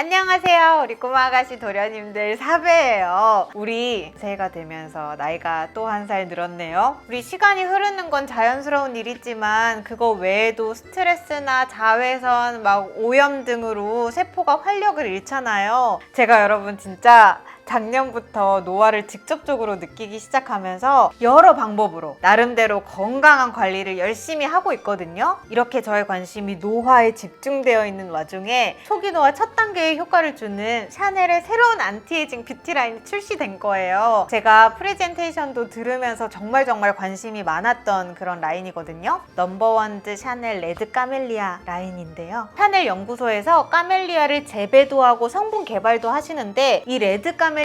안녕하세요. 우리 꼬마아가씨 도련님들 사배예요. 우리 새해가 되면서 나이가 또 한 살 늘었네요. 우리 시간이 흐르는 건 자연스러운 일이지만 그거 외에도 스트레스나 자외선, 오염 등으로 세포가 활력을 잃잖아요. 제가 여러분 진짜 작년부터 노화를 직접적으로 느끼기 시작하면서 여러 방법으로 나름대로 건강한 관리를 열심히 하고 있거든요. 이렇게 저의 관심이 노화에 집중되어 있는 와중에 초기 노화 첫 단계의 효과를 주는 샤넬의 새로운 안티에이징 뷰티 라인이 출시된 거예요. 제가 프레젠테이션도 들으면서 정말 관심이 많았던 그런 라인이거든요. 넘버원드 샤넬 레드 까멜리아 라인인데요. 샤넬 연구소에서 까멜리아를 재배도 하고 성분 개발도 하시는데 이 레드 까멜리아가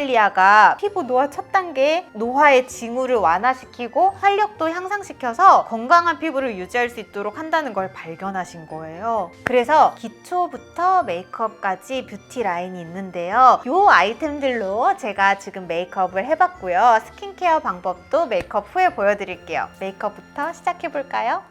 피부 노화 첫 단계에 노화의 징후를 완화시키고 활력도 향상시켜서 건강한 피부를 유지할 수 있도록 한다는 걸 발견하신 거예요. 그래서 기초부터 메이크업까지 뷰티 라인이 있는데요. 이 아이템들로 제가 지금 메이크업을 해봤고요. 스킨케어 방법도 메이크업 후에 보여드릴게요. 메이크업부터 시작해볼까요?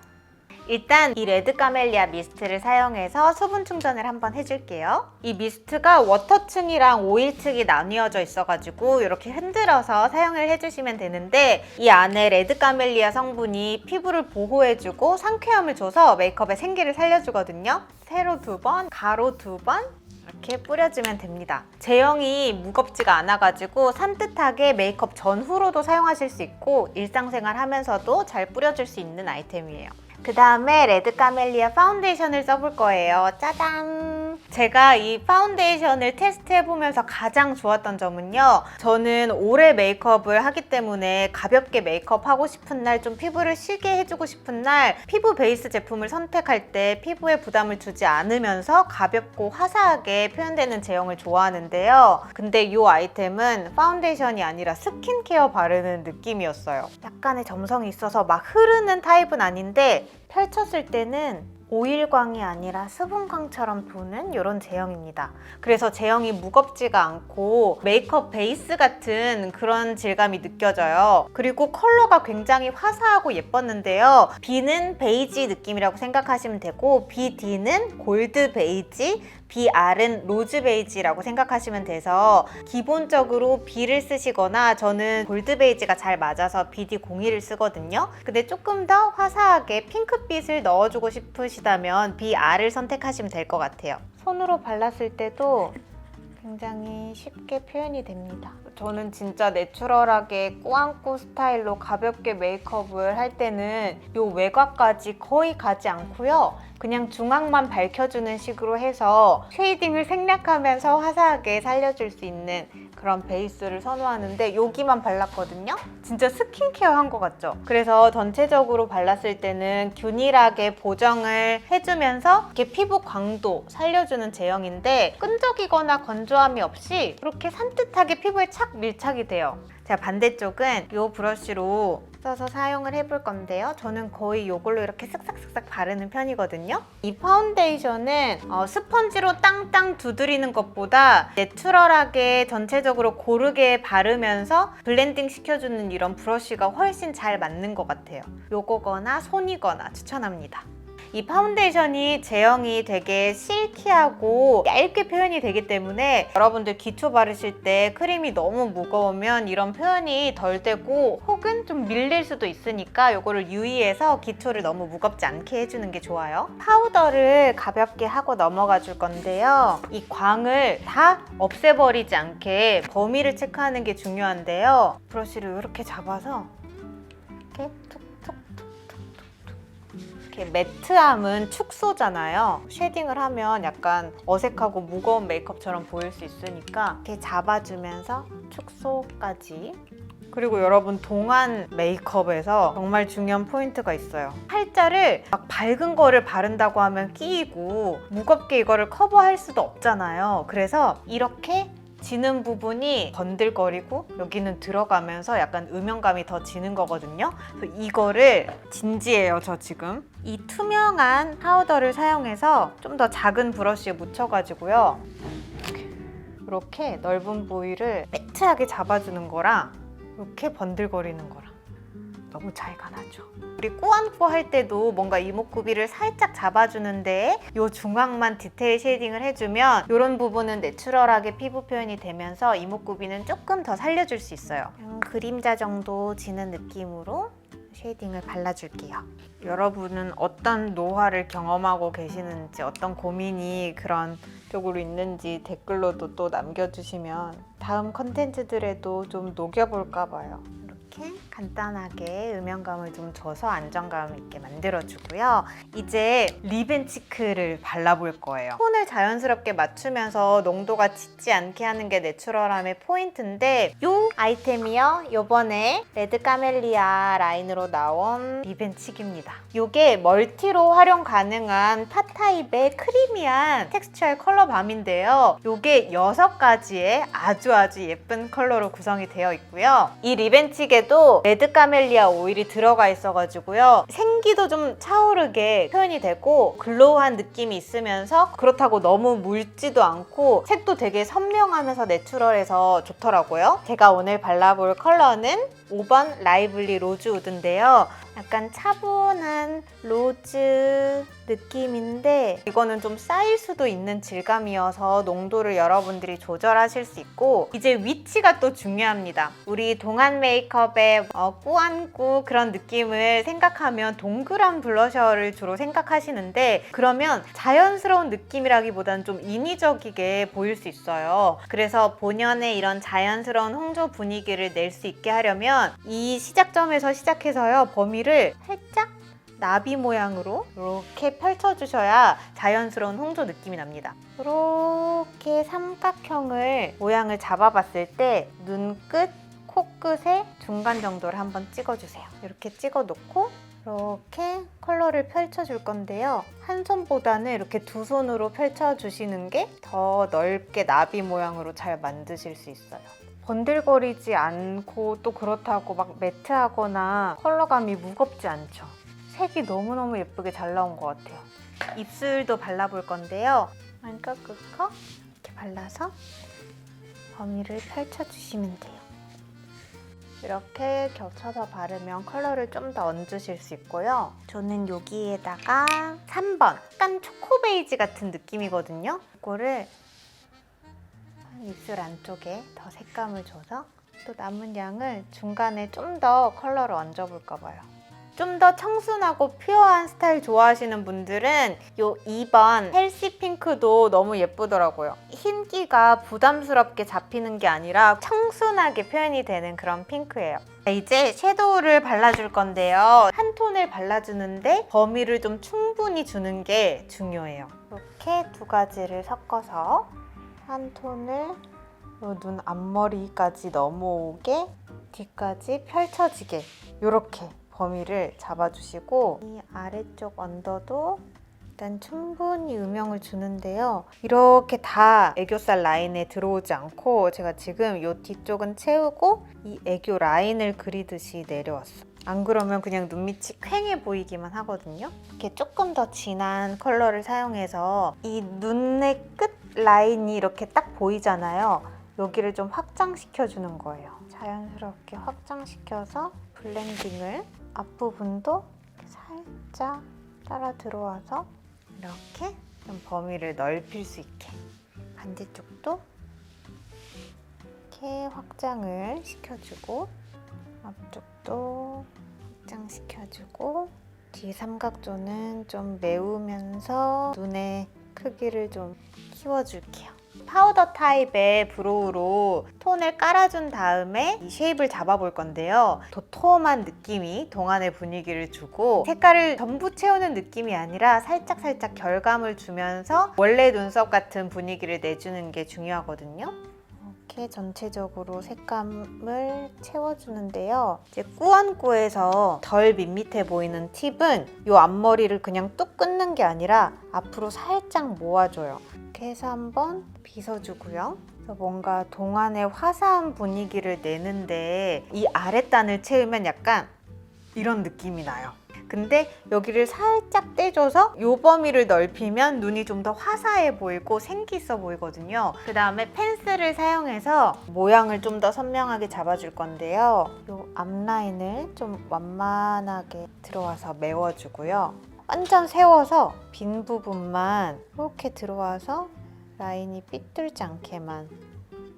일단 이 레드 까멜리아 미스트를 사용해서 수분 충전을 한번 해줄게요. 이 미스트가 워터층이랑 오일층이 나뉘어져 있어가지고 이렇게 흔들어서 사용을 해주시면 되는데 이 안에 레드 까멜리아 성분이 피부를 보호해주고 상쾌함을 줘서 메이크업의 생기를 살려주거든요. 세로 2번, 가로 2번 이렇게 뿌려주면 됩니다. 제형이 무겁지가 않아가지고 산뜻하게 메이크업 전후로도 사용하실 수 있고 일상생활 하면서도 잘 뿌려줄 수 있는 아이템이에요. 그 다음에 레드 까멜리아 파운데이션을 써볼 거예요. 짜잔! 제가 이 파운데이션을 테스트해보면서 가장 좋았던 점은요. 저는 오래 메이크업을 하기 때문에 가볍게 메이크업 하고 싶은 날, 좀 피부를 쉬게 해주고 싶은 날 피부 베이스 제품을 선택할 때 피부에 부담을 주지 않으면서 가볍고 화사하게 표현되는 제형을 좋아하는데요. 근데 이 아이템은 파운데이션이 아니라 스킨케어 바르는 느낌이었어요. 약간의 점성이 있어서 막 흐르는 타입은 아닌데 펼쳤을 때는 오일광이 아니라 수분광처럼 도는 이런 제형입니다. 그래서 제형이 무겁지가 않고 메이크업 베이스 같은 그런 질감이 느껴져요. 그리고 컬러가 굉장히 화사하고 예뻤는데요. B는 베이지 느낌이라고 생각하시면 되고 BD는 골드 베이지, BR은 로즈 베이지라고 생각하시면 돼서 기본적으로 B를 쓰시거나 저는 골드 베이지가 잘 맞아서 BD01을 쓰거든요. 근데 조금 더 화사하게 핑크빛을 넣어주고 싶으시다면 BR을 선택하시면 될 것 같아요. 손으로 발랐을 때도 굉장히 쉽게 표현이 됩니다. 저는 진짜 내추럴하게 꾸안꾸 스타일로 가볍게 메이크업을 할 때는 이 외곽까지 거의 가지 않고요. 그냥 중앙만 밝혀주는 식으로 해서 쉐이딩을 생략하면서 화사하게 살려줄 수 있는 그런 베이스를 선호하는데 여기만 발랐거든요. 진짜 스킨케어 한 것 같죠? 그래서 전체적으로 발랐을 때는 균일하게 보정을 해주면서 이렇게 피부 광도 살려주는 제형인데 끈적이거나 건조함이 없이 이렇게 산뜻하게 피부에 착 밀착이 돼요. 자, 반대쪽은 이 브러쉬로 써서 사용을 해볼 건데요. 저는 거의 이걸로 이렇게 쓱싹쓱싹 바르는 편이거든요. 이 파운데이션은 스펀지로 땅땅 두드리는 것보다 내추럴하게 전체적으로 고르게 바르면서 블렌딩 시켜주는 이런 브러쉬가 훨씬 잘 맞는 것 같아요. 요거거나 손이거나 추천합니다. 이 파운데이션이 제형이 되게 실키하고 얇게 표현이 되기 때문에 여러분들 기초 바르실 때 크림이 너무 무거우면 이런 표현이 덜 되고 혹은 좀 밀릴 수도 있으니까 이거를 유의해서 기초를 너무 무겁지 않게 해주는 게 좋아요. 파우더를 가볍게 하고 넘어가 줄 건데요. 이 광을 다 없애버리지 않게 범위를 체크하는 게 중요한데요. 브러쉬를 이렇게 잡아서 이렇게 이렇게 매트함은 축소잖아요. 쉐딩을 하면 약간 어색하고 무거운 메이크업처럼 보일 수 있으니까 이렇게 잡아주면서 축소까지. 그리고 여러분 동안 메이크업에서 정말 중요한 포인트가 있어요. 팔자를 막 밝은 거를 바른다고 하면 끼이고 무겁게 이거를 커버할 수도 없잖아요. 그래서 이렇게 지는 부분이 번들거리고 여기는 들어가면서 약간 음영감이 더 지는 거거든요. 그래서 이거를 진지해요, 저 지금. 이 투명한 파우더를 사용해서 좀 더 작은 브러쉬에 묻혀가지고요. 이렇게 넓은 부위를 매트하게 잡아주는 거랑 이렇게 번들거리는 거랑 너무 차이가 나죠. 우리 꾸안꾸 할 때도 뭔가 이목구비를 살짝 잡아주는데 이 중앙만 디테일 쉐이딩을 해주면 이런 부분은 내추럴하게 피부 표현이 되면서 이목구비는 조금 더 살려줄 수 있어요. 그림자 정도 지는 느낌으로 쉐이딩을 발라줄게요. 여러분은 어떤 노화를 경험하고 계시는지, 어떤 고민이 그런 쪽으로 있는지 댓글로도 또 남겨주시면 다음 컨텐츠들에도 좀 녹여볼까 봐요. 이렇게 간단하게 음영감을 좀 줘서 안정감 있게 만들어주고요. 이제 립 앤 치크를 발라볼 거예요. 톤을 자연스럽게 맞추면서 농도가 짙지 않게 하는 게 내추럴함의 포인트인데 이 아이템이요. 요번에 레드 카멜리아 라인으로 나온 립 앤 치크입니다. 이게 멀티로 활용 가능한 팟 타입의 크리미한 텍스처의 컬러 밤인데요. 이게 6가지의 아주 예쁜 컬러로 구성이 되어 있고요. 이 립 앤 치크에도 레드 카멜리아 오일이 들어가 있어가지고요. 생기도 좀 차오르게 표현이 되고 글로우한 느낌이 있으면서 그렇다고 너무 묽지도 않고 색도 되게 선명하면서 내추럴해서 좋더라고요. 제가 오늘 발라볼 컬러는 5번 라이블리 로즈우드인데요. 약간 차분한 로즈 느낌인데 이거는 좀 쌓일 수도 있는 질감이어서 농도를 여러분들이 조절하실 수 있고 이제 위치가 또 중요합니다. 우리 동안 메이크업의 꾸안꾸 그런 느낌을 생각하면 동그란 블러셔를 주로 생각하시는데 그러면 자연스러운 느낌이라기보다는 좀 인위적이게 보일 수 있어요. 그래서 본연의 이런 자연스러운 홍조 분위기를 낼 수 있게 하려면 이 시작점에서 시작해서요. 범위를 살짝 나비 모양으로 이렇게 펼쳐주셔야 자연스러운 홍조 느낌이 납니다. 이렇게 삼각형을 모양을 잡아봤을 때 눈끝, 코끝의 중간 정도를 한번 찍어주세요. 이렇게 찍어놓고 이렇게 컬러를 펼쳐줄 건데요. 한 손보다는 이렇게 두 손으로 펼쳐주시는 게 더 넓게 나비 모양으로 잘 만드실 수 있어요. 번들거리지 않고 또 그렇다고 막 매트하거나 컬러감이 무겁지 않죠. 색이 너무너무 예쁘게 잘 나온 것 같아요. 입술도 발라볼 건데요. 안과 끝거 이렇게 발라서 범위를 펼쳐주시면 돼요. 이렇게 겹쳐서 바르면 컬러를 좀 더 얹으실 수 있고요. 저는 여기에다가 3번 약간 초코 베이지 같은 느낌이거든요. 이거를 입술 안쪽에 더 색감을 줘서 또 남은 양을 중간에 좀 더 컬러를 얹어볼까 봐요. 좀 더 청순하고 퓨어한 스타일 좋아하시는 분들은 이 2번 헬시 핑크도 너무 예쁘더라고요. 흰기가 부담스럽게 잡히는 게 아니라 청순하게 표현이 되는 그런 핑크예요. 이제 섀도우를 발라줄 건데요. 한 톤을 발라주는데 범위를 좀 충분히 주는 게 중요해요. 이렇게 2가지를 섞어서 한 톤을 눈 앞머리까지 넘어오게 뒤까지 펼쳐지게 이렇게 범위를 잡아주시고 이 아래쪽 언더도 일단 충분히 음영을 주는데요. 이렇게 다 애교살 라인에 들어오지 않고 제가 지금 이 뒤쪽은 채우고 이 애교 라인을 그리듯이 내려왔어요. 안 그러면 그냥 눈밑이 퀭해 보이기만 하거든요. 이렇게 조금 더 진한 컬러를 사용해서 이 눈의 끝 라인이 이렇게 딱 보이잖아요. 여기를 좀 확장시켜주는 거예요. 자연스럽게 확장시켜서 블렌딩을 앞부분도 살짝 따라 들어와서 이렇게 좀 범위를 넓힐 수 있게 반대쪽도 이렇게 확장을 시켜주고 앞쪽도 확장시켜주고 뒤 삼각존은 좀 메우면서 눈의 크기를 좀 키워줄게요. 파우더 타입의 브로우로 톤을 깔아준 다음에 이 쉐입을 잡아볼 건데요. 도톰한 느낌이 동안의 분위기를 주고 색깔을 전부 채우는 느낌이 아니라 살짝 결감을 주면서 원래 눈썹 같은 분위기를 내주는 게 중요하거든요. 이렇게 전체적으로 색감을 채워주는데요. 이제 꾸안꾸에서 덜 밋밋해 보이는 팁은 이 앞머리를 그냥 뚝 끊는 게 아니라 앞으로 살짝 모아줘요. 이렇게 해서 한번 빗어주고요. 그래서 뭔가 동안의 화사한 분위기를 내는데 이 아랫단을 채우면 약간 이런 느낌이 나요. 근데 여기를 살짝 떼줘서 요 범위를 넓히면 눈이 좀 더 화사해 보이고 생기 있어 보이거든요. 그 다음에 펜슬을 사용해서 모양을 좀 더 선명하게 잡아줄 건데요. 요 앞라인을 좀 완만하게 들어와서 메워주고요. 완전 세워서 빈 부분만 이렇게 들어와서 라인이 삐뚤지 않게만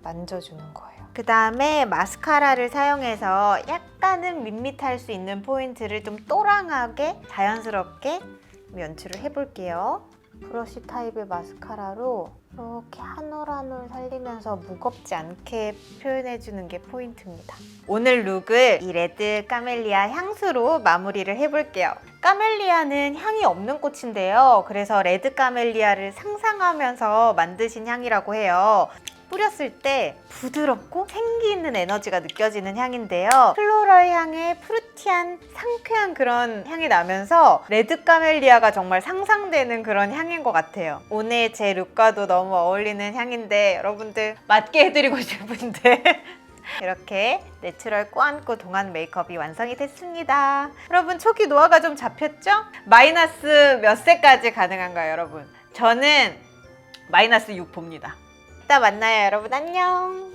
만져주는 거예요. 그 다음에 마스카라를 사용해서 약간은 밋밋할 수 있는 포인트를 좀 또랑하게 자연스럽게 연출을 해볼게요. 브러쉬 타입의 마스카라로 이렇게 한 올 한 올 살리면서 무겁지 않게 표현해주는 게 포인트입니다. 오늘 룩을 이 레드 카멜리아 향수로 마무리를 해볼게요. 카멜리아는 향이 없는 꽃인데요. 그래서 레드 카멜리아를 상상하면서 만드신 향이라고 해요. 뿌렸을 때 부드럽고 생기 있는 에너지가 느껴지는 향인데요. 플로럴 향의 프루티한 상쾌한 그런 향이 나면서 레드 카멜리아가 정말 상상되는 그런 향인 것 같아요. 오늘 제 룩과도 너무 어울리는 향인데 여러분들 맞게 해드리고 싶은데 이렇게 내추럴 꾸안꾸 동안 메이크업이 완성이 됐습니다. 여러분 초기 노화가 좀 잡혔죠? 마이너스 몇 세까지 가능한가요, 여러분? 저는 마이너스 6 봅니다. 이따 만나요, 여러분. 안녕.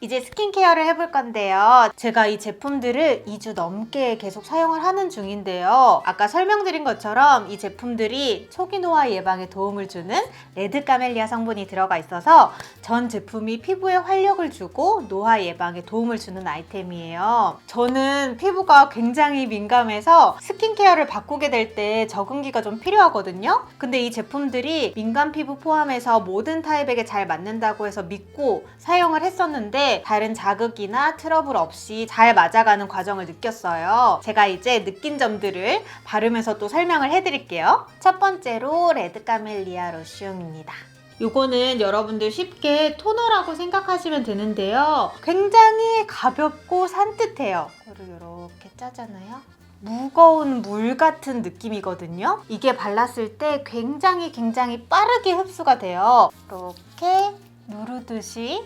이제 스킨케어를 해볼 건데요. 제가 이 제품들을 2주 넘게 계속 사용을 하는 중인데요. 아까 설명드린 것처럼 이 제품들이 초기 노화 예방에 도움을 주는 레드 카멜리아 성분이 들어가 있어서 전 제품이 피부에 활력을 주고 노화 예방에 도움을 주는 아이템이에요. 저는 피부가 굉장히 민감해서 스킨케어를 바꾸게 될 때 적응기가 좀 필요하거든요. 근데 이 제품들이 민감 피부 포함해서 모든 타입에게 잘 맞는다고 해서 믿고 사용을 했었는데 다른 자극이나 트러블 없이 잘 맞아가는 과정을 느꼈어요. 제가 이제 느낀 점들을 바르면서 또 설명을 해드릴게요. 첫 번째로 레드 카멜리아 로션입니다. 이거는 여러분들 쉽게 토너라고 생각하시면 되는데요. 굉장히 가볍고 산뜻해요. 이거를 이렇게 짜잖아요. 무거운 물 같은 느낌이거든요. 이게 발랐을 때 굉장히 빠르게 흡수가 돼요. 이렇게 누르듯이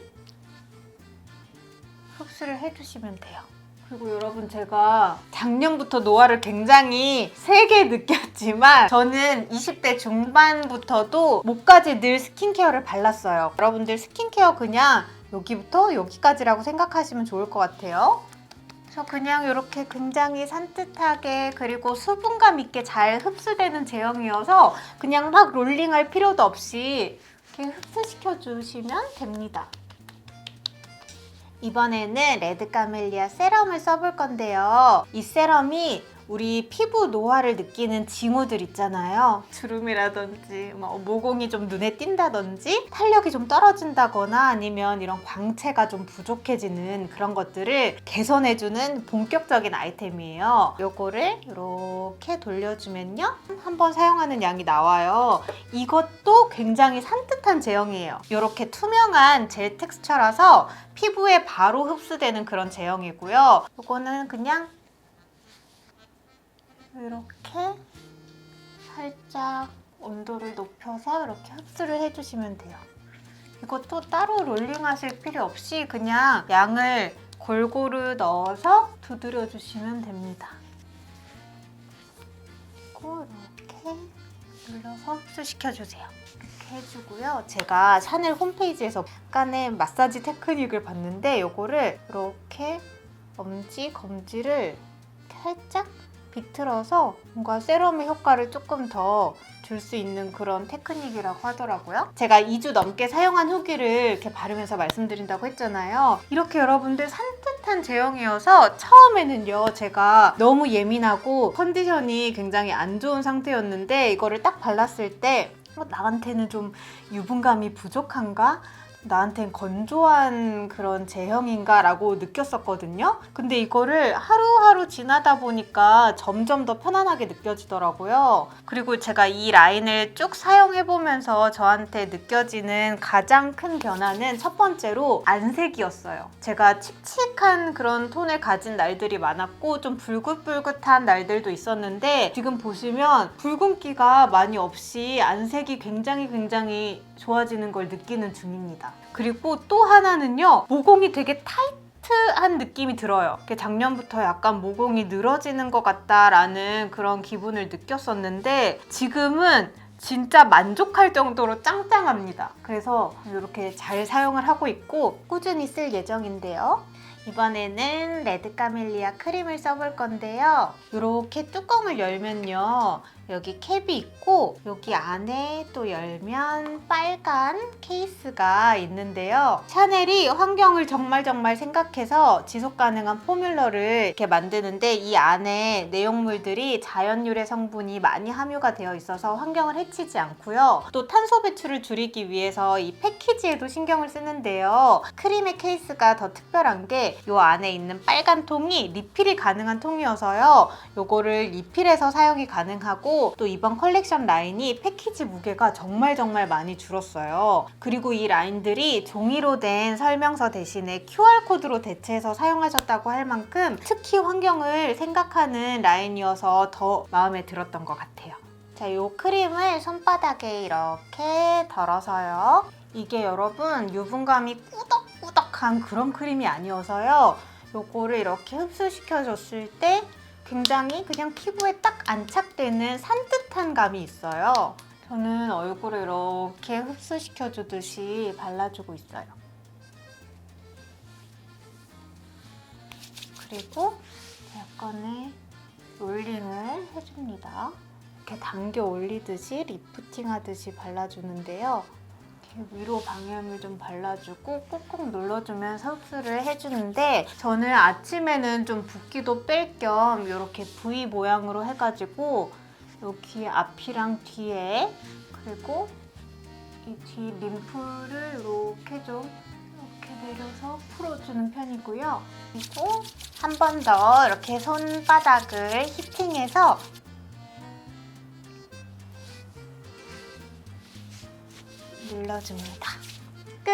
흡수를 해주시면 돼요. 그리고 여러분 제가 작년부터 노화를 굉장히 세게 느꼈지만 저는 20대 중반부터도 목까지 늘 스킨케어를 발랐어요. 여러분들 스킨케어 그냥 여기부터 여기까지라고 생각하시면 좋을 것 같아요. 그래서 그냥 이렇게 굉장히 산뜻하게 그리고 수분감 있게 잘 흡수되는 제형이어서 그냥 막 롤링할 필요도 없이 이렇게 흡수시켜 주시면 됩니다. 이번에는 레드 카멜리아 세럼을 써볼 건데요. 이 세럼이 우리 피부 노화를 느끼는 징후들 있잖아요. 주름이라든지 모공이 좀 눈에 띈다든지 탄력이 좀 떨어진다거나 아니면 이런 광채가 좀 부족해지는 그런 것들을 개선해주는 본격적인 아이템이에요. 요거를 이렇게 돌려주면요. 한번 사용하는 양이 나와요. 이것도 굉장히 산뜻한 제형이에요. 이렇게 투명한 젤 텍스처라서 피부에 바로 흡수되는 그런 제형이고요. 요거는 그냥 이렇게 살짝 온도를 높여서 이렇게 흡수를 해주시면 돼요. 이것도 따로 롤링 하실 필요 없이 그냥 양을 골고루 넣어서 두드려 주시면 됩니다. 그리고 이렇게 눌러서 흡수시켜 주세요. 이렇게 해주고요. 제가 샤넬 홈페이지에서 약간의 마사지 테크닉을 봤는데 이거를 이렇게 엄지, 검지를 살짝 비틀어서 뭔가 세럼의 효과를 조금 더 줄 수 있는 그런 테크닉이라고 하더라고요. 제가 2주 넘게 사용한 후기를 이렇게 바르면서 말씀드린다고 했잖아요. 이렇게 여러분들 산뜻한 제형이어서 처음에는요 제가 너무 예민하고 컨디션이 굉장히 안 좋은 상태였는데 이거를 딱 발랐을 때 나한테는 좀 유분감이 부족한가? 나한텐 건조한 그런 제형인가 라고 느꼈었거든요. 근데 이거를 하루하루 지나다 보니까 점점 더 편안하게 느껴지더라고요. 그리고 제가 이 라인을 쭉 사용해보면서 저한테 느껴지는 가장 큰 변화는 첫 번째로 안색이었어요. 제가 칙칙한 그런 톤을 가진 날들이 많았고 좀 붉긋붉긋한 날들도 있었는데 지금 보시면 붉은기가 많이 없이 안색이 굉장히 좋아지는 걸 느끼는 중입니다. 그리고 또 하나는요, 모공이 되게 소프트한 느낌이 들어요. 작년부터 약간 모공이 늘어지는 것 같다라는 그런 기분을 느꼈었는데 지금은 진짜 만족할 정도로 짱짱합니다. 그래서 이렇게 잘 사용을 하고 있고 꾸준히 쓸 예정인데요. 이번에는 레드 카멜리아 크림을 써볼 건데요. 이렇게 뚜껑을 열면요. 여기 캡이 있고 여기 안에 또 열면 빨간 케이스가 있는데요. 샤넬이 환경을 정말 생각해서 지속 가능한 포뮬러를 이렇게 만드는데 이 안에 내용물들이 자연 유래 성분이 많이 함유가 되어 있어서 환경을 해치지 않고요. 또 탄소 배출을 줄이기 위해서 이 패키지에도 신경을 쓰는데요. 크림의 케이스가 더 특별한 게 이 안에 있는 빨간 통이 리필이 가능한 통이어서요. 요거를 리필해서 사용이 가능하고 또 이번 컬렉션 라인이 패키지 무게가 정말 많이 줄었어요. 그리고 이 라인들이 종이로 된 설명서 대신에 QR코드로 대체해서 사용하셨다고 할 만큼 특히 환경을 생각하는 라인이어서 더 마음에 들었던 것 같아요. 자, 이 크림을 손바닥에 이렇게 덜어서요. 이게 여러분 유분감이 꾸덕꾸덕한 그런 크림이 아니어서요. 요거를 이렇게 흡수시켜줬을 때 굉장히 그냥 피부에 딱 안착되는 산뜻한 감이 있어요. 저는 얼굴에 이렇게 흡수시켜주듯이 발라주고 있어요. 그리고 약간의 롤링을 해줍니다. 이렇게 당겨 올리듯이 리프팅 하듯이 발라주는데요. 이렇게 위로 방향을 좀 발라주고 꾹꾹 눌러주면서 흡수를 해주는데 저는 아침에는 좀 붓기도 뺄 겸 이렇게 V 모양으로 해가지고 여기 앞이랑 뒤에 그리고 이 뒤 림프를 이렇게 좀 이렇게 내려서 풀어주는 편이고요. 그리고 한 번 더 이렇게 손바닥을 히팅해서 눌러줍니다. 끝!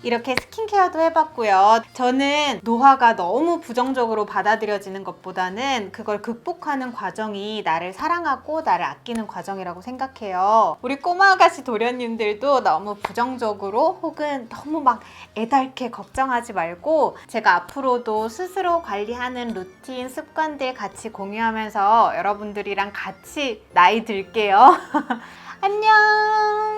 이렇게 스킨케어도 해봤고요. 저는 노화가 너무 부정적으로 받아들여지는 것보다는 그걸 극복하는 과정이 나를 사랑하고 나를 아끼는 과정이라고 생각해요. 우리 꼬마 아가씨 도련님들도 너무 부정적으로 혹은 너무 막 애달게 걱정하지 말고 제가 앞으로도 스스로 관리하는 루틴, 습관들 같이 공유하면서 여러분들이랑 같이 나이 들게요. 안녕!